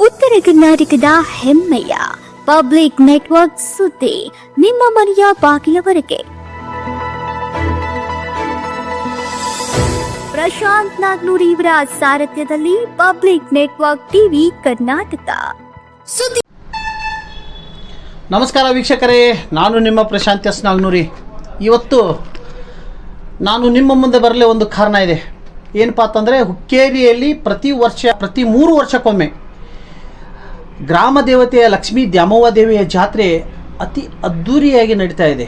ಉತ್ತರ ಕರ್ನಾಟಕದ ಹೆಮ್ಮೆಯ ಪಬ್ಲಿಕ್ ನೆಟ್ವರ್ಕ್ ಸುದ್ದಿ ನಿಮ್ಮ ಮನೆಯ ಬಾಗಿಲವರೆಗೆ. ಪ್ರಶಾಂತ್ ನಾಗ್ನೂರ್ ಇವರ ಸಾರಥ್ಯದಲ್ಲಿ ಪಬ್ಲಿಕ್ ನೆಟ್ವರ್ಕ್ ಟಿವಿ ಕರ್ನಾಟಕ ಸುದ್ದಿ. ನಮಸ್ಕಾರ ವೀಕ್ಷಕರೇ, ನಾನು ನಿಮ್ಮ ಪ್ರಶಾಂತ್ ಎಸ್ ನಾಗ್ನೂರಿ. ಇವತ್ತು ನಾನು ನಿಮ್ಮ ಮುಂದೆ ಬರಲೇ ಒಂದು ಕಾರಣ ಇದೆ. ಏನಪ್ಪ ಅಂತಂದರೆ, ಹುಕ್ಕೇರಿಯಲ್ಲಿ ಪ್ರತಿ 3 ವರ್ಷಕ್ಕೊಮ್ಮೆ ಗ್ರಾಮ ದೇವತೆಯ ಲಕ್ಷ್ಮೀ ದ್ಯಾಮವ್ವ ದೇವಿಯ ಜಾತ್ರೆ ಅತಿ ಅದ್ಧೂರಿಯಾಗಿ ನಡೀತಾ ಇದೆ.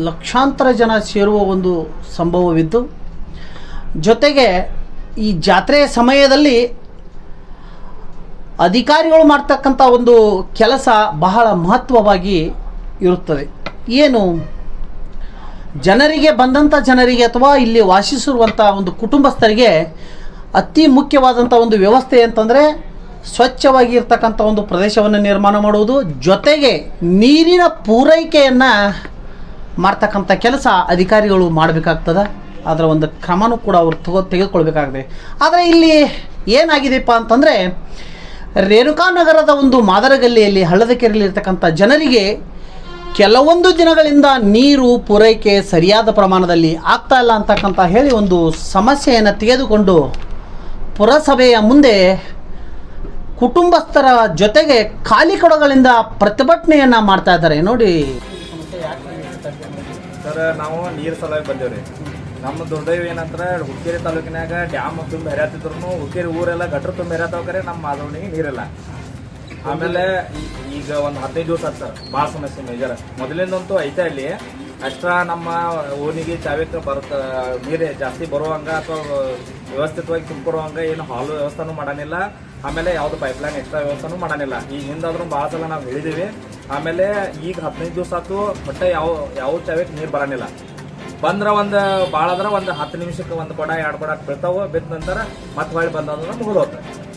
ಲಕ್ಷಾಂತರ ಜನ ಸೇರುವ ಒಂದು ಸಂಭವವಿದ್ದು, ಜೊತೆಗೆ ಈ ಜಾತ್ರೆಯ ಸಮಯದಲ್ಲಿ ಅಧಿಕಾರಿಗಳು ಮಾಡ್ತಕ್ಕಂಥ ಒಂದು ಕೆಲಸ ಬಹಳ ಮಹತ್ವವಾಗಿ ಇರುತ್ತದೆ. ಏನು, ಜನರಿಗೆ ಬಂದಂಥ ಜನರಿಗೆ ಅಥವಾ ಇಲ್ಲಿ ವಾಸಿಸಿರುವಂಥ ಒಂದು ಕುಟುಂಬಸ್ಥರಿಗೆ ಅತಿ ಮುಖ್ಯವಾದಂಥ ಒಂದು ವ್ಯವಸ್ಥೆ ಅಂತಂದರೆ ಸ್ವಚ್ಛವಾಗಿ ಇರ್ತಕ್ಕಂಥ ಒಂದು ಪ್ರದೇಶವನ್ನು ನಿರ್ಮಾಣ ಮಾಡುವುದು, ಜೊತೆಗೆ ನೀರಿನ ಪೂರೈಕೆಯನ್ನು ಮಾಡ್ತಕ್ಕಂಥ ಕೆಲಸ ಅಧಿಕಾರಿಗಳು ಮಾಡಬೇಕಾಗ್ತದೆ. ಅದರ ಒಂದು ಕ್ರಮನೂ ಕೂಡ ಅವರು ತೆಗೆದುಕೊಳ್ಬೇಕಾಗಿದೆ. ಆದರೆ ಇಲ್ಲಿ ಏನಾಗಿದೆಪ್ಪ ಅಂತಂದರೆ, ರೇಣುಕಾನಗರದ ಒಂದು ಮಾದರಗಲ್ಲಿಯಲ್ಲಿ ಹಳ್ಳದಕೆರೆಯಲ್ಲಿ ಇರ್ತಕ್ಕಂಥ ಜನರಿಗೆ ಕೆಲವೊಂದು ದಿನಗಳಿಂದ ನೀರು ಪೂರೈಕೆ ಸರಿಯಾದ ಪ್ರಮಾಣದಲ್ಲಿ ಆಗ್ತಾ ಇಲ್ಲ ಅಂತಕ್ಕಂಥ ಹೇಳಿ ಒಂದು ಸಮಸ್ಯೆಯನ್ನು ತೆಗೆದುಕೊಂಡು ಪುರಸಭೆಯ ಮುಂದೆ ಕುಟುಂಬಸ್ಥರ ಜೊತೆಗೆ ಖಾಲಿ ಕೊಡಗಳಿಂದ ಪ್ರತಿಭಟನೆಯನ್ನು ಮಾಡ್ತಾ ಇದ್ದಾರೆ. ನೋಡಿ ಸರ್, ನಾವು ನೀರು ಸಲುವಾಗಿ ಬಂದೇವ್ರಿ. ನಮ್ಮ ದುರ್ದೈವ ಏನಂದ್ರೆ, ಹುಕ್ಕೇರಿ ತಾಲೂಕಿನಾಗ ಡ್ಯಾಮ್ ತುಂಬ ಹರಿಯಾತಿದ್ರು, ಹುಕ್ಕೇರಿ ಊರೆಲ್ಲ ಗಟ್ರ ತುಂಬ ಹರಿಯಾತವ್ರೆ, ನಮ್ಮ ಮಾದವನಿಗೆ ನೀರಿಲ್ಲ. ಆಮೇಲೆ ಈಗ ಒಂದು 15 ದಿವಸ ಆಯ್ತು ಸರ್, ಭಾಳ ಸಮಸ್ಯೆ ಮೇಜರ್. ಮೊದಲಿಂದಂತೂ ಐತೆ ಅಲ್ಲಿ ಎಕ್ಸ್ಟ್ರಾ ನಮ್ಮ ಓಣಿಗೆ ಚಾವಿಕ್ಕೆ ನೀರು ಜಾಸ್ತಿ ಬರುವಂಗ ಅಥವಾ ವ್ಯವಸ್ಥಿತವಾಗಿ ತುಂಬಿಕೊಡುವಂಗ ಏನು ಹಾಲು ವ್ಯವಸ್ಥೆನೂ ಮಾಡಾನಿಲ್ಲ. ಆಮೇಲೆ ಯಾವುದು ಪೈಪ್ಲೈನ್ ಎಕ್ಸ್ಟ್ರಾ ವ್ಯವಸ್ಥೆನೂ ಮಾಡಾನಿಲ್ಲ. ಈಗ ಹಿಂದಾದ್ರೂ ಭಾಳ ಸಲ ನಾವು ಹೇಳಿದ್ದೀವಿ. ಆಮೇಲೆ ಈಗ 15 ದಿವಸ ಆಯ್ತು, ಬಟ್ ಯಾವ ಚಾವಿಗೆ ನೀರು ಬರಾನಿಲ್ಲ. ಬಂದ್ರೆ ಒಂದು ಭಾಳ ಅಂದ್ರೆ ಒಂದು 10 ನಿಮಿಷಕ್ಕೆ ಒಂದು ಕೊಡ 2 ಕೊಡ ಬೀಳ್ತಾವೆ. ಬಿದ್ದ ನಂತರ ಮತ್ತೆ ಹೊಳ್ಳಿ ಬಂದಂದ್ರೆ ಮುಗಿದೋತ.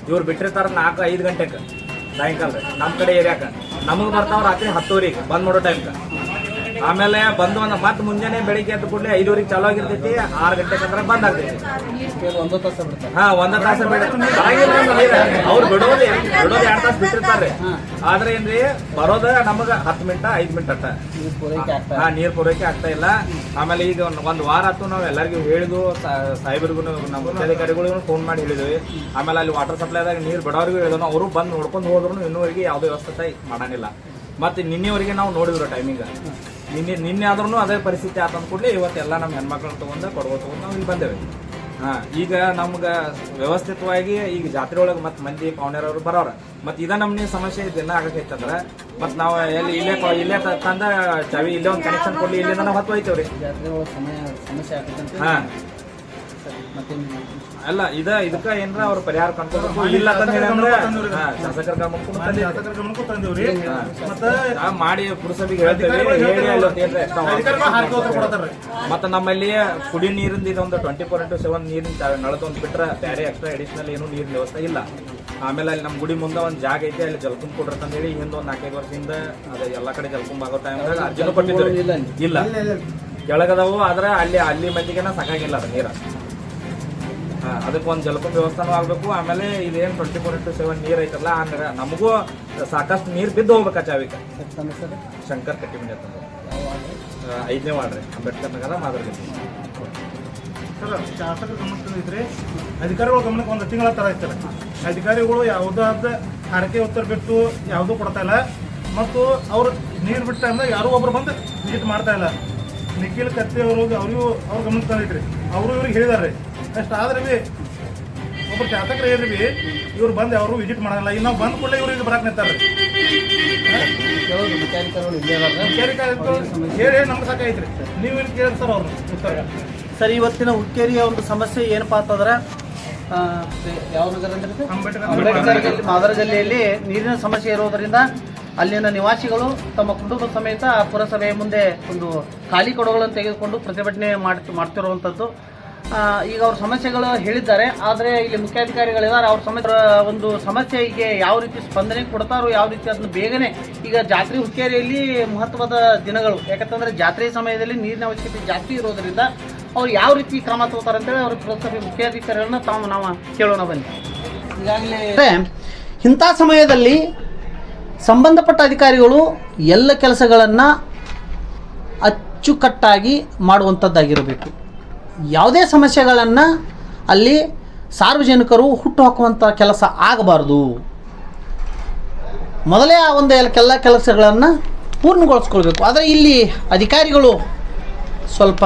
ಇವ್ರು ಬಿಟ್ಟಿರ್ತಾರೆ 4-5 ಗಂಟೆಗೆ ಸಾಯಂಕಾಲ ನಮ್ಮ ಕಡೆ ಏರಿಯಾಕ. ನಮಗೆ ಬರ್ತಾವ ರಾತ್ರಿ 10:00 ಬಂದ್ ಮಾಡೋ ಟೈಮ್ಗೆ. ಆಮೇಲೆ ಬಂದು ಮತ್ತೆ ಮುಂಜಾನೆ ಬೆಳಿಗ್ಗೆ ಎದ್ದು ಕೂಡಲೇ 5:00 ಚಾಲು ಆಗಿರ್ತೈತಿ. 6 ಗಂಟೆಗೆ ಅಂದ್ರೆ ಬಂದ್ ಆಗ್ತೈತಿ. 1 ತಾಸು ಅವ್ರು ಬಿಡೋದು 2 ತಾಸು ಬಿಟ್ಟಿರ್ತಾರೆ. ಆದ್ರೆ ಏನ್ರಿ, ಬರೋದ ನಮಗ 10 ಮಿನಿಟ್ 5 ಮಿನಿಟ್ ಅಟ್ಟ ನೀರ್ ಪೂರೈಕೆ ಆಗ್ತಾ ಇಲ್ಲ. ಆಮೇಲೆ ಈಗ ಒಂದ್ ವಾರ ಆಯ್ತು ನಾವು ಎಲ್ಲರಿಗೂ ಹೇಳಿದ್ವು, ಸಾಹೇಬರಿಗೂ ನಮ್ಮ ಅಧಿಕಾರಿಗಳಿಗೂ ಫೋನ್ ಮಾಡಿ ಹೇಳಿದ್ವಿ. ಆಮೇಲೆ ಅಲ್ಲಿ ವಾಟರ್ ಸಪ್ಲೈದಾಗ ನೀರ್ ಬಿಡೋರಿಗೂ ಹೇಳಿದ್ವು. ಅವರು ಬಂದು ನೋಡ್ಕೊಂಡು ಹೋದ್ರು, ಇನ್ನೂವರೆಗೆ ಯಾವುದೇ ವ್ಯವಸ್ಥೆ ಮಾಡಾನಿಲ್ಲ. ಮತ್ತೆ ನಿನ್ನೆವರೆಗೆ ನಾವು ನೋಡಿದ್ರು ಟೈಮಿಂಗ್. ನಿನ್ನೆ ಆದ್ರೂ ಅದೇ ಪರಿಸ್ಥಿತಿ ಆತ ಅಂದ್ಕೂಡ್ಲೆ ಇವತ್ತೆಲ್ಲ ನಮ್ಮ ಹೆಣ್ಮಕ್ಳನ್ನ ತಗೊಂಡು ತಗೊಂಡು ನಾವು ಇಲ್ಲಿ ಬಂದೇವೆ. ಈಗ ನಮ್ಗೆ ವ್ಯವಸ್ಥಿತವಾಗಿ ಈಗ ಜಾತ್ರೆ ಒಳಗೆ ಮತ್ತೆ ಮಂದಿ ಪೌಣ್ಯರವ್ರು ಬರೋರ. ಮತ್ತೆ ಇದ ನಮ್ನಿ ಸಮಸ್ಯೆ ದಿನ ಆಗೈತಂದ್ರೆ ಮತ್ತೆ ನಾವು ಇಲ್ಲೇ ತಂದ ಚಾವಿ ಇಲ್ಲೇ ಒಂದು ಕನೆಕ್ಷನ್ ಕೊಡ್ಲಿ, ಇಲ್ಲಿಂದ ನಾವು ಹತ್ತು ಹೋಯ್ತೇವ್ರಿ. ಹಾ ಅಲ್ಲ, ಇದಕ್ಕ ಏನ್ರ ಅವ್ರ ಪರಿಹಾರ ಕಂಡ್ಕೋಬೇಕು. ಇಲ್ಲ ಶಾಸಕರ ಗಮನಕ್ಕೂ ತಂದಿವ್ರಿ. ಮಾಡಿ ಪುರಸಭೆಗೆ ಹೇಳ್ತೇವೆ, ಮತ್ತೆ ನಮ್ಮಲ್ಲಿ ಕುಡಿ ನೀರಿಂದ ಇದೊಂದು 24/7 ನೀರಿನ ನಳದೊಂದು ಬಿಟ್ರೆ ಬೇರೆ ಎಕ್ಸ್ಟ್ರಾ ಅಡಿಷನಲ್ ಏನು ನೀರಿನ ವ್ಯವಸ್ಥೆ ಇಲ್ಲ. ಆಮೇಲೆ ಅಲ್ಲಿ ನಮ್ಮ ಗುಡಿ ಮುಂದೆ ಒಂದು ಜಾಗ ಐತೆ, ಅಲ್ಲಿ ಜಲಕುಂಬ ಕೊಡ್ರಿ ಅಂತ ಹೇಳಿ ಹಿಂದೆ ಒಂದು 4-5 ವರ್ಷದಿಂದ ಅದೇ ಎಲ್ಲಾ ಕಡೆ ಜಲಕುಂಬ ಆಗೋ ಟೈಮ್ದಾಗ ಅರ್ಜಿನೂ ಕೊಟ್ಟಿದ್ರು. ಇಲ್ಲ ಕೆಳಗದವು, ಆದ್ರೆ ಅಲ್ಲಿ ಮಂದಿಗೆನ ಸಾಕಾಗಿಲ್ಲ ಅದು ನೀರ. ಅದಕ್ಕೆ ಒಂದು ಜಲಕುಂಬ ವ್ಯವಸ್ಥಾನೂ ಆಗ್ಬೇಕು. ಆಮೇಲೆ ಇದೇನು 24/7 ನೀರ್ ಐತಲ್ಲ, ಅಂದ್ರೆ ನಮಗೂ ಸಾಕಷ್ಟು ನೀರ್ ಬಿದ್ದು ಹೋಗ್ಬೇಕಾ ಚಾವಿಕ. ಶಂಕರ್ ಕಟ್ಟಿಮಂಡಿ ಅಂತಂದ್ರೆ 5ನೇ ವಾರ್ಡ್ ರೀ, ಅಂಬೇಡ್ಕರ್ ನಗರ ಮಾದರಗಲ್ಲಿ. ಸರ್, ಶಾಸಕರ ಗಮನಕ್ಕೆ ತಂದಿದ್ರೆ ಅಧಿಕಾರಿಗಳ ಗಮನಕ್ಕೆ ಒಂದು ತಿಂಗಳ ತರ ಇರ್ತಾರೆ. ಅಧಿಕಾರಿಗಳು ಯಾವುದಾದ ಹರಕೆ ಉತ್ತರ ಬಿಟ್ಟು ಯಾವುದೂ ಕೊಡ್ತಾ ಇಲ್ಲ. ಮತ್ತು ಅವ್ರು ನೀರು ಬಿಟ್ಟ ಅಂದ್ರೆ ಯಾರು ಒಬ್ರು ಬಂದು ವಿಸಿಟ್ ಮಾಡ್ತಾ ಇಲ್ಲ. ನಿಖಿಲ್ ಕತ್ತಿ ಅವ್ರಿಗೆ ಅವ್ರ ಗಮನಕ್ಕೆ ತಂದಿದ್ರಿ, ಅವರು ಇವ್ರಿಗೆ ಹೇಳಿದಾರೆ. ಅಷ್ಟು ಆದ್ರೆ ಬಿ ಒಬ್ರು ಶಾಸಕರು ಹೇಳ್ರಿ, ಇವ್ರು ಬಂದು ಅವರು ವಿಸಿಟ್ ಮಾಡಲ್ಲ. ಇನ್ನು ನಾವು ಬಂದ್ ಕೂಡಲೇ ಇವ್ರಿಗೆ ಬರಾಕ್ ನಿಂತಾರೆ. ಹೇಳಿ ನಮ್ಗೆ ಸಾಕಾಯ್ತ್ರಿ. ನೀವು ಏನು ಕೇಳಿ ಸರ್ ಅವ್ರನ್ನ ಉತ್ತರ. ಸರ್, ಇವತ್ತಿನ ಹುಕ್ಕೇರಿಯ ಒಂದು ಸಮಸ್ಯೆ ಏನಪ್ಪಾ ಅಂತಂದ್ರೆ, ಯಾವ ನಗರ ಅಂದ್ರೆ ಅಂಬೇಡ್ಕರ್ ಮಾದರಗಲ್ಲಿಯಲ್ಲಿ ನೀರಿನ ಸಮಸ್ಯೆ ಇರೋದರಿಂದ ಅಲ್ಲಿನ ನಿವಾಸಿಗಳು ತಮ್ಮ ಕುಟುಂಬ ಸಮೇತ ಪುರಸಭೆಯ ಮುಂದೆ ಒಂದು ಖಾಲಿ ಕೊಡಗಳನ್ನು ತೆಗೆದುಕೊಂಡು ಪ್ರತಿಭಟನೆ ಮಾಡ್ತಿರುವಂಥದ್ದು. ಈಗ ಅವ್ರ ಸಮಸ್ಯೆಗಳು ಹೇಳಿದ್ದಾರೆ. ಆದರೆ ಇಲ್ಲಿ ಮುಖ್ಯಾಧಿಕಾರಿಗಳಿದ್ದಾರೆ, ಅವ್ರ ಒಂದು ಸಮಸ್ಯೆಗೆ ಯಾವ ರೀತಿ ಸ್ಪಂದನೆ ಕೊಡ್ತಾರೋ, ಯಾವ ರೀತಿ ಅದನ್ನು ಬೇಗನೆ, ಈಗ ಜಾತ್ರೆ ಹುಕ್ಕೇರಿಯಲ್ಲಿ ಮಹತ್ವದ ದಿನಗಳು, ಯಾಕಂತಂದ್ರೆ ಜಾತ್ರೆ ಸಮಯದಲ್ಲಿ ನೀರಿನ ಅವಶ್ಯಕತೆ ಜಾಸ್ತಿ ಇರೋದ್ರಿಂದ ಅವ್ರು ಯಾವ ರೀತಿ ಕ್ರಮ ತಗೋತಾರೆ ಅಂತೇಳಿ ಅವ್ರ ಪುರಸಭೆ ಮುಖ್ಯಾಧಿಕಾರಿಗಳನ್ನ ನಾವು ಕೇಳೋಣ ಬನ್ನಿ. ಈಗಾಗಲೇ ಇಂಥ ಸಮಯದಲ್ಲಿ ಸಂಬಂಧಪಟ್ಟ ಅಧಿಕಾರಿಗಳು ಎಲ್ಲ ಕೆಲಸಗಳನ್ನು ಅಚ್ಚುಕಟ್ಟಾಗಿ ಮಾಡುವಂಥದ್ದಾಗಿರಬೇಕು. ಯಾವುದೇ ಸಮಸ್ಯೆಗಳನ್ನು ಅಲ್ಲಿ ಸಾರ್ವಜನಿಕರು ಹುಟ್ಟುಹಾಕುವಂಥ ಕೆಲಸ ಆಗಬಾರ್ದು. ಮೊದಲೇ ಆ ಒಂದು ಎಲ್ಲ ಕೆಲಸಗಳನ್ನು ಪೂರ್ಣಗೊಳಿಸ್ಕೊಳ್ಬೇಕು. ಆದರೆ ಇಲ್ಲಿ ಅಧಿಕಾರಿಗಳು ಸ್ವಲ್ಪ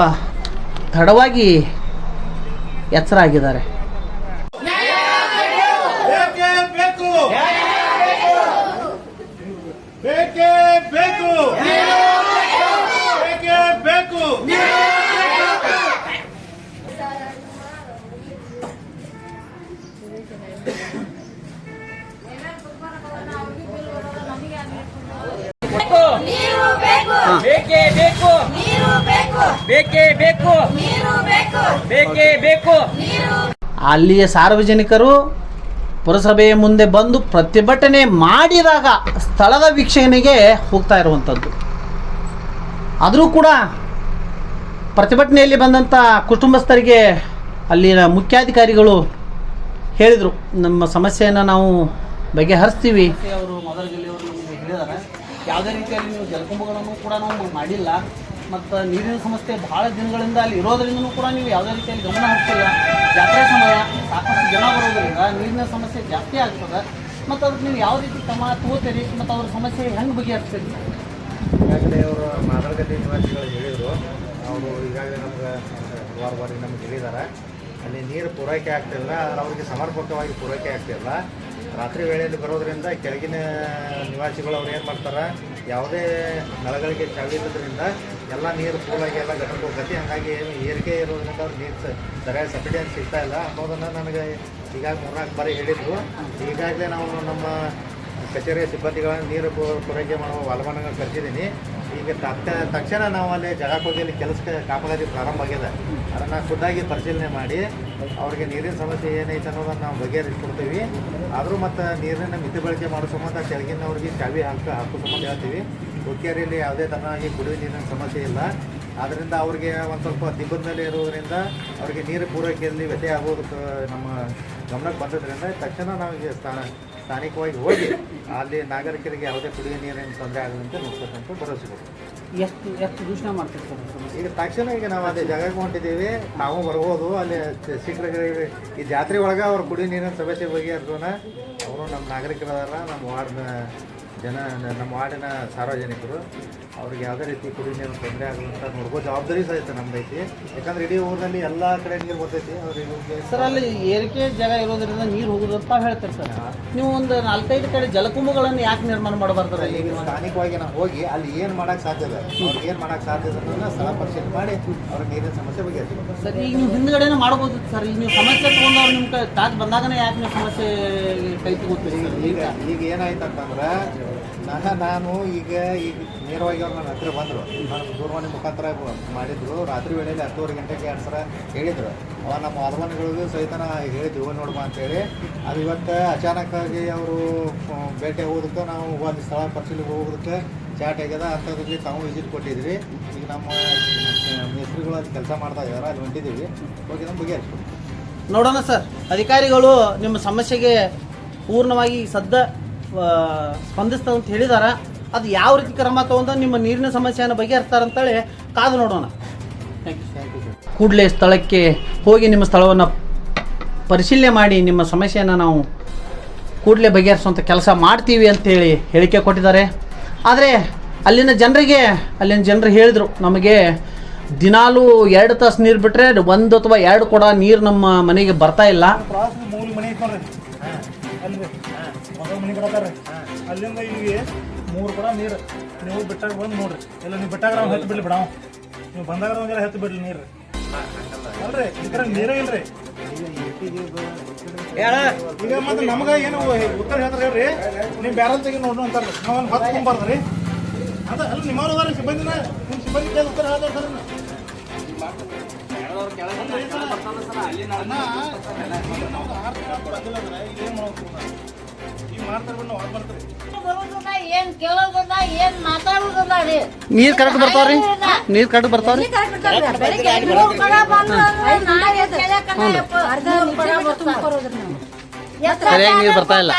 ತಡವಾಗಿ ಎಚ್ಚರ ಆಗಿದ್ದಾರೆ. ಬೇಕೇ ಬೇಕು, ಬೇಕೇ ಬೇಕು. ಬೇಕೇ ಬೇಕು, ಬೇಕೇ ಬೇಕು, ಬೇಕೇ ಬೇಕು. ಅಲ್ಲಿಯ ಸಾರ್ವಜನಿಕರು ಪುರಸಭೆಯ ಮುಂದೆ ಬಂದು ಪ್ರತಿಭಟನೆ ಮಾಡಿದಾಗ ಸ್ಥಳದ ವೀಕ್ಷಣೆಗೆ ಹೋಗ್ತಾ ಇರುವಂಥದ್ದು. ಆದರೂ ಕೂಡ ಪ್ರತಿಭಟನೆಯಲ್ಲಿ ಬಂದಂಥ ಕುಟುಂಬಸ್ಥರಿಗೆ ಅಲ್ಲಿನ ಮುಖ್ಯಾಧಿಕಾರಿಗಳು ಹೇಳಿದರು, ನಮ್ಮ ಸಮಸ್ಯೆಯನ್ನು ನಾವು ಬಗೆಹರಿಸ್ತೀವಿ. ಅವರು ಮೊದಲ ಜಿಲ್ಲೆಯವರು ನಿಮಗೆ ಹೇಳಿದ್ದಾರೆ, ಯಾವುದೇ ರೀತಿಯಲ್ಲಿ ನೀವು ಜಲಕುಂಭಗಳನ್ನು ಕೂಡ ನಾವು ಮಾಡಿಲ್ಲ, ಮತ್ತು ನೀರಿನ ಸಮಸ್ಯೆ ಭಾಳ ದಿನಗಳಿಂದ ಅಲ್ಲಿ ಇರೋದ್ರಿಂದನೂ ಕೂಡ ನೀವು ಯಾವುದೇ ರೀತಿಯಲ್ಲಿ ಗಮನ ಹರಿಸಿಲ್ಲ. ಜಾತ್ರೆ ಸಮಯ ಸಾಕಷ್ಟು ಜನ ಬರೋದರಿಂದ ನೀರಿನ ಸಮಸ್ಯೆ ಜಾಸ್ತಿ ಆಗ್ತದೆ. ಮತ್ತು ಅದಕ್ಕೆ ನೀವು ಯಾವ ರೀತಿ ಕ್ರಮ ತಗೋತೀರಿ ಮತ್ತು ಅವ್ರ ಸಮಸ್ಯೆ ಹೆಂಗೆ ಬಗೆಹರಿಸ್ತೀರಿ? ಈಗಾಗಲೇ ಅವರು ಮಾದರಗಲ್ಲಿ ನಿವಾಸಿಗಳು ಹೇಳಿದರು, ಅವರು ಈಗಾಗಲೇ ನಮ್ಗೆ ಹಲವಾರು ಬಾರಿ ನಮ್ಗೆ ಹೇಳಿದ್ದಾರೆ, ಅಲ್ಲಿ ನೀರು ಪೂರೈಕೆ ಆಗ್ತಿಲ್ಲ, ಅವರಿಗೆ ಸಮರ್ಪಕವಾಗಿ ಪೂರೈಕೆ ಆಗ್ತಿಲ್ಲ. ರಾತ್ರಿ ವೇಳೆಯಲ್ಲಿ ಬರೋದ್ರಿಂದ ಕೆಳಗಿನ ನಿವಾಸಿಗಳು ಅವ್ರು ಏನು ಮಾಡ್ತಾರೆ, ಯಾವುದೇ ನಳಗಳಿಗೆ ಚಾವಿ ಇರೋದ್ರಿಂದ ಎಲ್ಲ ನೀರು ಪೂಲಾಗಿ ಎಲ್ಲ ಗಟ್ಟಕ್ಕೆ ಹೋಗತಿ. ಹಾಗಾಗಿ ಏನು ಏರಿಕೆ ಇರೋದ್ರಿಂದ ಅವ್ರು ನೀರು ಸರಿಯಾಗಿ ಸಫಿಷಿಯನ್ಸ್ ಸಿಗ್ತಾ ಇಲ್ಲ ಅನ್ನೋದನ್ನು ನನಗೆ ಈಗಾಗ 3-4 ಬಾರಿ ಹೇಳಿದ್ರು. ಈಗಾಗಲೇ ನಾವು ನಮ್ಮ ಕಚೇರಿಯ ಸಿಬ್ಬಂದಿಗಳನ್ನು ನೀರು ಪೂರೈಕೆ ಮಾಡುವ ವಾಲ್ಮಾನಗಳು ಕರೆಸಿದ್ದೀನಿ. ಈಗ ತಕ್ಷಣ ನಾವು ಅಲ್ಲಿ ಜಾಗಕ್ಕೆ ಹೋಗಿ ಅಲ್ಲಿ ಕೆಲಸಕ್ಕೆ ಕಾಮಗಾರಿ ಪ್ರಾರಂಭ ಆಗಿದೆ. ಅದನ್ನು ಖುದ್ದಾಗಿ ಪರಿಶೀಲನೆ ಮಾಡಿ ಅವ್ರಿಗೆ ನೀರಿನ ಸಮಸ್ಯೆ ಏನೈತೆ ಅನ್ನೋದನ್ನು ನಾವು ಬಗೆಹರಿಸ್ಕೊಡ್ತೀವಿ. ಆದರೂ ಮತ್ತು ನೀರಿನ ಮಿತಿ ಬಳಕೆ ಮಾಡೋ ಸಂಬಂಧ ಕೆಳಗಿನವ್ರಿಗೆ ಚಾವಿ ಹಾಕೋ ಸಂಬಂಧ ಹೇಳ್ತೀವಿ. ಹುಕ್ಕೇರಿಯಲ್ಲಿ ಯಾವುದೇ ಥರನಾಗಿ ಕುಡಿಯುವ ನೀರಿನ ಸಮಸ್ಯೆ ಇಲ್ಲ. ಆದ್ದರಿಂದ ಅವ್ರಿಗೆ ಒಂದು ಸ್ವಲ್ಪ ದಿಬ್ಬದ ಮೇಲೆ ಇರೋದರಿಂದ ಅವರಿಗೆ ನೀರು ಪೂರೈಕೆಯಲ್ಲಿ ವ್ಯತ್ಯಯ ಆಗೋದಕ್ಕೆ ನಮ್ಮ ಗಮನಕ್ಕೆ ಬಂದದ್ರಿಂದ ತಕ್ಷಣ ನಾವು ಈಗ ಸ್ಥಾನಿಕವಾಗಿ ಹೋಗಿ ಅಲ್ಲಿ ನಾಗರಿಕರಿಗೆ ಯಾವುದೇ ಕುಡಿಯುವ ನೀರಿನ ತೊಂದರೆ ಆಗದಂತೆ ನೋಡ್ತಕ್ಕಂಥ ಭರವಸೆ ಕೊಡ್ತೀವಿ. ಎಷ್ಟು ದೂಷಣೆ ಮಾಡ್ತಿರ್ತಾರೆ ಈಗ ತಕ್ಷಣ ಈಗ ನಾವು ಅದೇ ಜಾಗಕ್ಕೆ ಹೊಂಟಿದ್ದೀವಿ, ನಾವು ಬರ್ಬೋದು. ಅಲ್ಲಿ ಶೀಘ್ರಗಳಿಗೆ ಈ ಜಾತ್ರೆ ಒಳಗೆ ಅವ್ರು ಕುಡಿಯುವ ನೀರಿನ ಸಮಸ್ಯೆ ಬಗೆಹರಿಸೋಣ. ಅವರು ನಮ್ಮ ನಾಗರಿಕರದಾರ, ನಮ್ಮ ವಾರ್ಡ್ನ ಜನ, ನಮ್ಮ ವಾರ್ಡಿನ ಸಾರ್ವಜನಿಕರು, ಅವ್ರಿಗೆ ಯಾವುದೇ ರೀತಿ ಕುಡಿಯುವ ನೀರು ತೊಂದರೆ ಆಗುವಂಥ ನೋಡ್ಬೋದು ಜವಾಬ್ದಾರಿ ಸಹಿತ ನಮ್ದೈತಿ. ಯಾಕಂದ್ರೆ ಇಡೀ ಊರಿನಲ್ಲಿ ಎಲ್ಲ ಕಡೆ ನೀರು ಬರ್ತೈತಿ. ಅವ್ರಿಗೆ ಸರ್ ಅಲ್ಲಿ ಏರಿಕೆ ಜಾಗ ಇರೋದ್ರಿಂದ ನೀರು ಹೋಗೋದಂತ ಹೇಳ್ತಾರೆ ಸರ್. ನೀವು ಒಂದು 4-5 ಕಡೆ ಜಲಕುಂಭಗಳನ್ನು ಯಾಕೆ ನಿರ್ಮಾಣ ಮಾಡಬಾರ್ದು? ಈಗ ಸ್ಥಾನಿಕವಾಗಿ ನಾವು ಹೋಗಿ ಅಲ್ಲಿ ಏನು ಮಾಡೋಕ್ಕೆ ಸಾಧ್ಯ ಇದೆ, ಅವ್ರಿಗೆ ಏನು ಮಾಡೋಕ್ಕೆ ಸಾಧ್ಯ ಇದೆ ಅನ್ನೋದನ್ನ ಸ್ಥಳ ಪರಿಶೀಲನೆ ಮಾಡಿ ಅವ್ರಿಗೆ ನೀರಿನ ಸಮಸ್ಯೆ ಬಗೆಹರಿಸ್ಬೇಕು. ಸರ್ ಈಗ ನೀವು ಹಿಂದ್ಗಡೆನೇ ಮಾಡ್ಬೋದು ಸರ್. ಈಗ ನೀವು ಸಮಸ್ಯೆ ತೊಗೊಂಡವ್ರು ನಿಮ್ಮ ತಾಜ್ ಬಂದಾಗನೇ ಯಾಕೆ ನೀವು ಸಮಸ್ಯೆ ಕೈ ತಗೋತೀರಿ? ಈಗ ಏನಾಯ್ತು ಅಂತಂದ್ರೆ ನಾನು ಈಗ ನೇರವಾಗಿ ಅವ್ರು ನನ್ನ ಹತ್ತಿರ ಬಂದರು, ನಾನು ದೂರವಾಣಿ ಮುಖಾಂತರ ಮಾಡಿದ್ರು. ರಾತ್ರಿ ವೇಳೆಯಲ್ಲಿ 10:30 ಗಂಟೆಗೆ 2 ಸಲ ಹೇಳಿದರು. ಅವ ನಮ್ಮ ವಾಲ್ಮಾನಗಳಿಗೂ ಸಹಿತ ಹೇಳಿದ್ವಿ ಹೋಗಿ ನೋಡುವ ಅಂತೇಳಿ. ಅದು ಇವತ್ತು ಅಚಾನಕ್ಕಾಗಿ ಅವರು ಭೇಟಿ ಹೋಗೋದಕ್ಕೆ ನಾವು ಒಂದು ಸ್ಥಳ ಪರಿಶೀಲನೆ ಹೋಗೋದಕ್ಕೆ ಚಾಟ್ ಆಗ್ಯದ. ಅಂಥದ್ರಲ್ಲಿ ತಾವು ವಿಸಿಟ್ ಕೊಟ್ಟಿದ್ರಿ. ಈಗ ನಮ್ಮ ಮೇಸ್ತ್ರಿಗಳು ಅಲ್ಲಿ ಕೆಲಸ ಮಾಡ್ತಾ ಇದ್ದಾರೆ, ಅಲ್ಲಿ ಹೊಂಟಿದ್ದೀವಿ. ಹೋಗಿ ನಮ್ಮ ಬಗೆಹರಿಸ್ಕೊಡ್ತೀವಿ. ನೋಡೋಣ ಸರ್. ಅಧಿಕಾರಿಗಳು ನಿಮ್ಮ ಸಮಸ್ಯೆಗೆ ಪೂರ್ಣವಾಗಿ ಸ್ಪಂದಿಸ್ತಾ ಅಂತ ಹೇಳಿದಾರೆ. ಅದು ಯಾವ ರೀತಿ ಕ್ರಮ ತಗೊಂಡು ನಿಮ್ಮ ನೀರಿನ ಸಮಸ್ಯೆಯನ್ನು ಬಗೆಹರಿಸ್ತಾರಂತೇಳಿ ಕಾದು ನೋಡೋಣ. ಕೂಡಲೇ ಸ್ಥಳಕ್ಕೆ ಹೋಗಿ ನಿಮ್ಮ ಸ್ಥಳವನ್ನು ಪರಿಶೀಲನೆ ಮಾಡಿ ನಿಮ್ಮ ಸಮಸ್ಯೆಯನ್ನು ನಾವು ಕೂಡಲೇ ಬಗೆಹರಿಸುವಂಥ ಕೆಲಸ ಮಾಡ್ತೀವಿ ಅಂತೇಳಿ ಹೇಳಿಕೆ ಕೊಟ್ಟಿದ್ದಾರೆ. ಆದರೆ ಅಲ್ಲಿನ ಜನರು ಹೇಳಿದರು, ನಮಗೆ ದಿನಾಲೂ 2 ತಾಸು ನೀರು ಬಿಟ್ಟರೆ 1 ಅಥವಾ 2 ಕೊಡ ನೀರು ನಮ್ಮ ಮನೆಗೆ ಬರ್ತಾ ಇಲ್ಲ. ಮೂಲ ಮನೆ ಐತೆ ನೋಡ್ರಿ, ಅಲ್ರಿ ಹೊಸ ಮನೆ ಕೊಡತಾರ್ರಿ. ಅಲ್ಲಿಂದ ಇಲ್ಲಿಗೆ 3 ಕೊಡ ನೀರು ನೀವು ಬಿಟ್ಟಾಗ ಬಂದು ನೋಡ್ರಿ. ಇಲ್ಲ ನೀವು ಬಿಟ್ಟಾಗ ನಾವು ಹತ್ತು ಬಿಡ್ಲಿ ಬಿಡಾವ, ನೀವು ಬಂದಾಗ ಒಂದೆಲ್ಲ ಹತ್ತು ಬಿಡ್ಲಿ ನೀರು ಅಲ್ರಿ. ಈ ನೀರೇ ಇಲ್ರಿ. ಈಗ ಮತ್ತೆ ನಮ್ಗೆ ಏನು ಉತ್ತರ ಹೇಳ್ತಾರೆ ಹೇಳ್ರಿ, ನೀವು ಬ್ಯಾರಲ್ ತೆಗಿ ನೋಡ್ರಿ ಅಂತಾರ್ರಿ. ನಾವು ಒಂದು ಹೊತ್ತು ತುಂಬಾರ್ದ್ರಿ. ಅದ ಅಲ್ಲಿ ನಿಮ್ಮವ್ರು ಅದಾರ ಸಿಬ್ಬಂದಿನ, ನಿಮ್ಮ ಸಿಬ್ಬಂದಿ ಕೇಳಿ ಉತ್ತರ ಹೇಳ್ತಾರೆ ಸರ್. ನೀರು ಕರೆಕ್ಟ್ ಬರ್ತಾವ್ರಿ? ನೀರು ಕರೆಕ್ಟ್ ಬರ್ತಾವ್ರಿ? ಸರಿಯಾಗಿ ನೀರು ಬರ್ತಾ ಇಲ್ಲ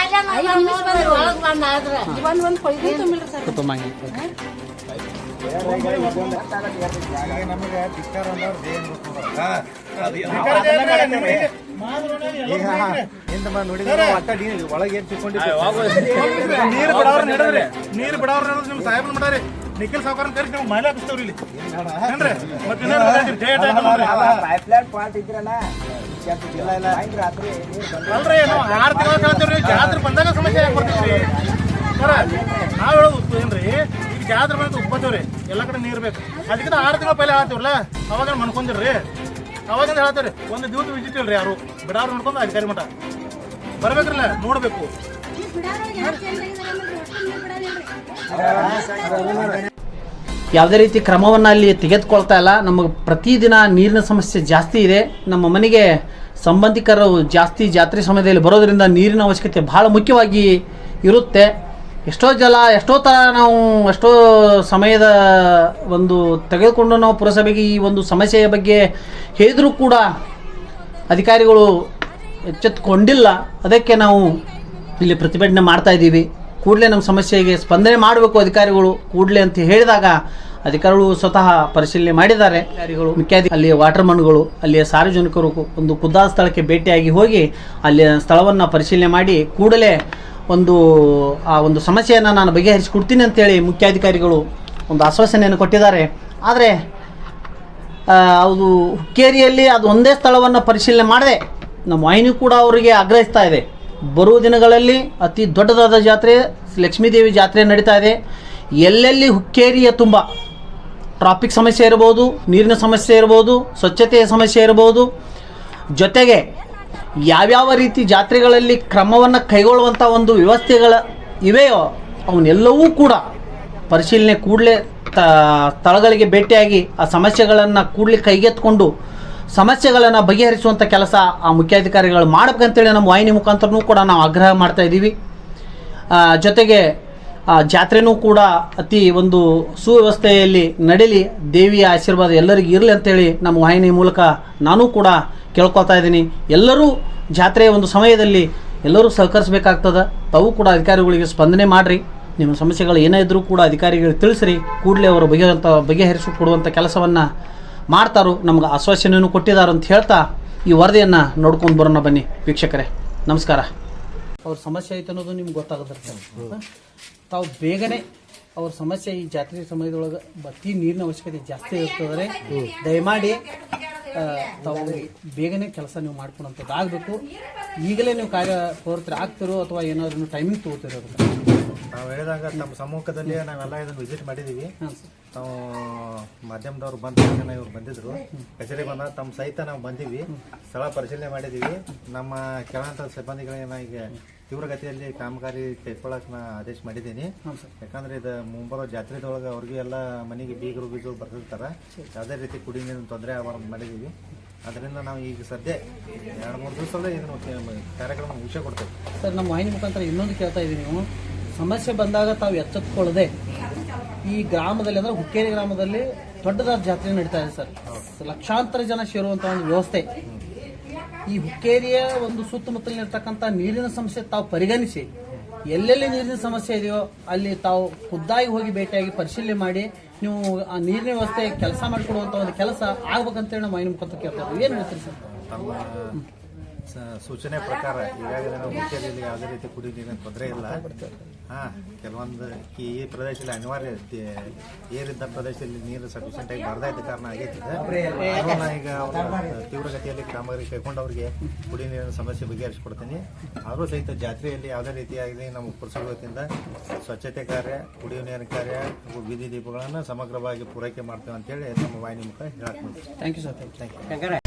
ನೀರು ಬಿಡವ್ರ ನಿಮ್ ಸಾಹೇಬ್ನ ಬಿಡಾರಿ ನಿಖಿಲ್ ಸಾವುಕಾರ ಕರೆಸಿ ನೀವು ಮಹಿಳಾ ಹಚ್ತವ್ರಿ ಇಲ್ಲಿ ಏನ್ರಿ ಮತ್ತೆ ಅಲ್ರಿ ನಾವು 6 ತಿಂಗಳ ಕಳ್ತೇವ್ರಿ ಜಾತ್ರೆ ಬಂದಾಗ ಸಮಸ್ಯೆ ಯಾಕೆ ಬರ್ತೀವ್ರಿ ನಾವ್ ಹೇಳೋದು ಏನ್ರಿ ಈಗ ಜಾತ್ರೆ ಬಂದ ಉಪ್ಪತ್ತೇವ್ರಿ ಎಲ್ಲ ಕಡೆ ನೀರ್ ಬೇಕು ಅದಕ್ಕಿಂತ 6 ತಿಂಗಳ ಪೈಲೆ ಹೇಳ್ತೀವ್ರಲ್ಲ ಅವಾಗ ಮನ್ಕೊಂಡಿರ್ರಿ ಅವಾಗಿಂದ ಹೇಳ್ತೇವ್ರಿ ಒಂದು ದಿವಸ ವಿಸಿಟ್ ಇಲ್ರಿ ಯಾರು ಬಿಡಾರು ನೋಡ್ಕೊಂಡು ಅಧಿಕಾರಿ ಮಠ ಬರ್ಬೇಕ್ರಲ್ಲ ನೋಡ್ಬೇಕು. ಯಾವುದೇ ರೀತಿ ಕ್ರಮವನ್ನು ಅಲ್ಲಿ ತೆಗೆದುಕೊಳ್ತಾ ಇಲ್ಲ. ನಮಗೆ ಪ್ರತಿದಿನ ನೀರಿನ ಸಮಸ್ಯೆ ಜಾಸ್ತಿ ಇದೆ. ನಮ್ಮ ಮನೆಗೆ ಸಂಬಂಧಿಕರು ಜಾಸ್ತಿ ಜಾತ್ರೆ ಸಮಯದಲ್ಲಿ ಬರೋದರಿಂದ ನೀರಿನ ಅವಶ್ಯಕತೆ ಭಾಳ ಮುಖ್ಯವಾಗಿ ಇರುತ್ತೆ. ಎಷ್ಟೋ ಥರ ನಾವು ಎಷ್ಟೋ ಸಮಯದ ಒಂದು ತೆಗೆದುಕೊಂಡು ನಾವು ಪುರಸಭೆಗೆ ಈ ಒಂದು ಸಮಸ್ಯೆಯ ಬಗ್ಗೆ ಹೇಳಿದರೂ ಕೂಡ ಅಧಿಕಾರಿಗಳು ಎಚ್ಚೆತ್ತುಕೊಂಡಿಲ್ಲ. ಅದಕ್ಕೆ ನಾವು ಇಲ್ಲಿ ಪ್ರತಿಭಟನೆ ಮಾಡ್ತಾ ಇದ್ದೀವಿ. ಕೂಡಲೇ ನಮ್ಮ ಸಮಸ್ಯೆಗೆ ಸ್ಪಂದನೆ ಮಾಡಬೇಕು ಅಧಿಕಾರಿಗಳು ಕೂಡಲೇ ಅಂತ ಹೇಳಿದಾಗ ಅಧಿಕಾರಿಗಳು ಸ್ವತಃ ಪರಿಶೀಲನೆ ಮಾಡಿದ್ದಾರೆ. ಅಧಿಕಾರಿಗಳು ಅಲ್ಲಿಯ ವಾಟರ್ಮನ್ಗಳು ಅಲ್ಲಿಯ ಸಾರ್ವಜನಿಕರು ಒಂದು ಖುದ್ದಾದ ಸ್ಥಳಕ್ಕೆ ಭೇಟಿಯಾಗಿ ಹೋಗಿ ಅಲ್ಲಿಯ ಸ್ಥಳವನ್ನು ಪರಿಶೀಲನೆ ಮಾಡಿ ಕೂಡಲೇ ಆ ಒಂದು ಸಮಸ್ಯೆಯನ್ನು ನಾನು ಬಗೆಹರಿಸಿಕೊಡ್ತೀನಿ ಅಂತೇಳಿ ಮುಖ್ಯಾಧಿಕಾರಿಗಳು ಒಂದು ಆಶ್ವಾಸನೆಯನ್ನು ಕೊಟ್ಟಿದ್ದಾರೆ. ಆದರೆ ಅದು ಹುಕ್ಕೇರಿಯಲ್ಲಿ ಅದು ಒಂದೇ ಸ್ಥಳವನ್ನು ಪರಿಶೀಲನೆ ಮಾಡದೆ ನಮ್ಮ ವಾಹಿನಿ ಕೂಡ ಅವರಿಗೆ ಆಗ್ರಹಿಸ್ತಾ ಇದೆ. ಬರುವ ದಿನಗಳಲ್ಲಿ ಅತಿ ದೊಡ್ಡದಾದ ಜಾತ್ರೆ ಲಕ್ಷ್ಮೀದೇವಿ ಜಾತ್ರೆ ನಡೀತಾ ಇದೆ. ಎಲ್ಲೆಲ್ಲಿ ಹುಕ್ಕೇರಿಯ ತುಂಬ ಟ್ರಾಫಿಕ್ ಸಮಸ್ಯೆ ಇರ್ಬೋದು, ನೀರಿನ ಸಮಸ್ಯೆ ಇರ್ಬೋದು, ಸ್ವಚ್ಛತೆಯ ಸಮಸ್ಯೆ ಇರ್ಬೋದು, ಜೊತೆಗೆ ಯಾವ್ಯಾವ ರೀತಿ ಜಾತ್ರೆಗಳಲ್ಲಿ ಕ್ರಮವನ್ನು ಕೈಗೊಳ್ಳುವಂಥ ಒಂದು ವ್ಯವಸ್ಥೆಗಳ ಇವೆಯೋ ಅವನ್ನೆಲ್ಲವೂ ಕೂಡ ಪರಿಶೀಲನೆ ಕೂಡಲೇ ಸ್ಥಳಗಳಿಗೆ ಭೇಟಿಯಾಗಿ ಆ ಸಮಸ್ಯೆಗಳನ್ನು ಕೂಡಲೇ ಕೈಗೆತ್ತಿಕೊಂಡು ಸಮಸ್ಯೆಗಳನ್ನು ಬಗೆಹರಿಸುವಂಥ ಕೆಲಸ ಆ ಮುಖ್ಯಾಧಿಕಾರಿಗಳು ಮಾಡಬೇಕಂತೇಳಿ ನಮ್ಮ ವಾಹಿನಿ ಮುಖಾಂತರನೂ ಕೂಡ ನಾವು ಆಗ್ರಹ ಮಾಡ್ತಾ ಇದ್ದೀವಿ. ಜೊತೆಗೆ ಜಾತ್ರೆನೂ ಕೂಡ ಅತಿ ಒಂದು ಸುವ್ಯವಸ್ಥೆಯಲ್ಲಿ ನಡೀಲಿ, ದೇವಿಯ ಆಶೀರ್ವಾದ ಎಲ್ಲರಿಗೂ ಇರಲಿ ಅಂತೇಳಿ ನಮ್ಮ ವಾಹಿನಿ ಮೂಲಕ ನಾನು ಕೂಡ ಕೇಳ್ಕೊಳ್ತಾ ಇದ್ದೀನಿ. ಎಲ್ಲರೂ ಜಾತ್ರೆಯ ಒಂದು ಸಮಯದಲ್ಲಿ ಎಲ್ಲರೂ ಸಹಕರಿಸಬೇಕಾಗ್ತದೆ. ತಾವು ಕೂಡ ಅಧಿಕಾರಿಗಳಿಗೆ ಸ್ಪಂದನೆ ಮಾಡಿರಿ. ನಿಮ್ಮ ಸಮಸ್ಯೆಗಳು ಏನೇ ಇದ್ದರೂ ಕೂಡ ಅಧಿಕಾರಿಗಳಿಗೆ ತಿಳಿಸ್ರಿ. ಕೂಡಲೇ ಅವರು ಬಗೆಹರಿಸಿಕೊಡುವಂಥ ಕೆಲಸವನ್ನು ಮಾಡ್ತಾರೋ ನಮ್ಗೆ ಆಶ್ವಾಸನೆಯನ್ನು ಕೊಟ್ಟಿದ್ದಾರೆ ಅಂತ ಹೇಳ್ತಾ ಈ ವರದಿಯನ್ನು ನೋಡ್ಕೊಂಡು ಬರೋಣ ಬನ್ನಿ ವೀಕ್ಷಕರೇ. ನಮಸ್ಕಾರ. ಅವ್ರ ಸಮಸ್ಯೆ ಐತೆ ಅನ್ನೋದು ನಿಮ್ಗೆ ಗೊತ್ತಾಗುತ್ತೆ. ತಾವು ಬೇಗನೆ ಅವ್ರ ಸಮಸ್ಯೆ ಈ ಜಾತ್ರೆ ಸಮಯದೊಳಗೆ ಅತಿ ನೀರಿನ ಅವಶ್ಯಕತೆ ಜಾಸ್ತಿ ಇರ್ತದೆ. ದಯಮಾಡಿ ತಾವು ಬೇಗನೆ ಕೆಲಸ ನೀವು ಮಾಡ್ಕೊಳಂಥದ್ದು ಆಗಬೇಕು. ಈಗಲೇ ನೀವು ಕಾರ್ಯಪ್ರವೃತ್ತಿ ಆಗ್ತಿರೋ ಅಥವಾ ಏನಾದ್ರು ಟೈಮಿಂಗ್ ತೊಗೋತಿರೋ ನಾವು ಹೇಳಿದಾಗ ನಮ್ಮ ಸಮ್ಮುಖದಲ್ಲಿ ನಾವೆಲ್ಲ ಇದನ್ನು ವಿಸಿಟ್ ಮಾಡಿದ್ದೀವಿ. ನಾವು ಮಾಧ್ಯಮದವ್ರು ಬಂದ ತಕ್ಷಣ ಇವ್ರು ಬಂದಿದ್ರು, ಕಚೇರಿ ಬಂದಾಗ ತಮ್ಮ ಸಹಿತ ನಾವು ಬಂದೀವಿ, ಸ್ಥಳ ಪರಿಶೀಲನೆ ಮಾಡಿದ್ದೀವಿ. ನಮ್ಮ ಕೆಳಂತ ಸಿಬ್ಬಂದಿಗಳನ್ನ ಈಗ ತೀವ್ರಗತಿಯಲ್ಲಿ ಕಾಮಗಾರಿ ಕೈಗೊಳ್ಳಕ್ಕೆ ನಾ ಆದೇಶ ಮಾಡಿದ್ದೀನಿ. ಯಾಕಂದ್ರೆ ಇದು ಮುಂಬರೋ ಜಾತ್ರೆದೊಳಗೆ ಅವ್ರಿಗೆ ಎಲ್ಲ ಮನೆಗೆ ಬೀಜರು ಬರ್ತಿರ್ತಾರೆ. ಯಾವುದೇ ರೀತಿ ಕುಡಿ ನೀರಿನ ತೊಂದರೆ ಆಗಬಾರ್ದು ಮಾಡಿದ್ದೀವಿ. ಅದರಿಂದ ನಾವು ಈಗ ಸದ್ಯ 2-3 ದಿವಸದಲ್ಲೇ ಇದನ್ನು ಕಾರ್ಯಕ್ರಮ ಮುಗಿಸೇ ಕೊಡ್ತೇವೆ. ಸರ್, ನಮ್ಮ ವಾಹಿನಿ ಮುಖಾಂತರ ಇನ್ನೊಂದು ಕೇಳ್ತಾ ಇದ್ದೀನಿ. ನೀವು ಸಮಸ್ಯೆ ಬಂದಾಗ ತಾವು ಎಚ್ಚೆತ್ತುಕೊಳ್ಳದೆ ಈ ಗ್ರಾಮದಲ್ಲಿ ಅಂದರೆ ಹುಕ್ಕೇರಿ ಗ್ರಾಮದಲ್ಲಿ ದೊಡ್ಡದಾದ ಜಾತ್ರೆ ನಡೀತಾ ಇದೆ ಸರ್. ಲಕ್ಷಾಂತರ ಜನ ಸೇರುವಂಥ ಒಂದು ವ್ಯವಸ್ಥೆ. ಈ ಹುಕ್ಕೇರಿಯ ಒಂದು ಸುತ್ತಮುತ್ತಲಿರ್ತಕ್ಕಂಥ ನೀರಿನ ಸಮಸ್ಯೆ ತಾವು ಪರಿಗಣಿಸಿ ಎಲ್ಲೆಲ್ಲಿ ನೀರಿನ ಸಮಸ್ಯೆ ಇದೆಯೋ ಅಲ್ಲಿ ತಾವು ಖುದ್ದಾಗಿ ಹೋಗಿ ಭೇಟಿಯಾಗಿ ಪರಿಶೀಲನೆ ಮಾಡಿ ನೀವು ಆ ನೀರಿನ ವ್ಯವಸ್ಥೆ ಕೆಲಸ ಮಾಡಿಕೊಡುವಂಥ ಒಂದು ಕೆಲಸ ಆಗ್ಬೇಕಂತೇಳಿ ನಮ್ಮ ವಾಹಿನಿ ಮುಖಾಂತರ ಕೇಳ್ತಾ ಇದ್ದೀವಿ. ಏನು ಹೇಳ್ತೀರಿ ಸರ್? ನಮ್ಮ ಸೂಚನೆ ಪ್ರಕಾರ ಈಗಾಗಲೇ ನಾವು ಹುಕ್ಕೇರಿಯಲ್ಲಿ ಯಾವುದೇ ರೀತಿ ಕುಡಿ ನೀರಿನ ತೊಂದರೆ ಇಲ್ಲ. ಕೆಲವೊಂದು ಈ ಪ್ರದೇಶದಲ್ಲಿ ಅನಿವಾರ್ಯ ಏರಿದ್ದ ಪ್ರದೇಶದಲ್ಲಿ ನೀರು ಸಫಿಷಿಯಂಟ್ ಆಗಿ ಬರ್ತಾ ಇದ್ದ ಕಾರಣ ಆಗೈತಿದೆ. ಈಗ ತೀವ್ರಗತಿಯಲ್ಲಿ ಕಾಮಗಾರಿ ಕೈಗೊಂಡವರಿಗೆ ಕುಡಿ ನೀರಿನ ಸಮಸ್ಯೆ ಬಗೆಹರಿಸಿಕೊಡ್ತೀನಿ. ಆದರೂ ಸಹಿತ ಜಾತ್ರೆಯಲ್ಲಿ ಯಾವುದೇ ರೀತಿಯಾಗಿ ನಮ್ಮ ಪುರಸಭೆ ವತಿಯಿಂದ ಸ್ವಚ್ಛತೆ ಕಾರ್ಯ, ಕುಡಿಯುವ ನೀರಿನ ಕಾರ್ಯ ಹಾಗೂ ಬೀದಿ ದೀಪಗಳನ್ನು ಸಮಗ್ರವಾಗಿ ಪೂರೈಕೆ ಮಾಡ್ತೇವೆ ಅಂತೇಳಿ ನಮ್ಮ ವಾಹಿನಿ ಮುಖ ಹೇಳಕ್. Thank you sir. Thank you.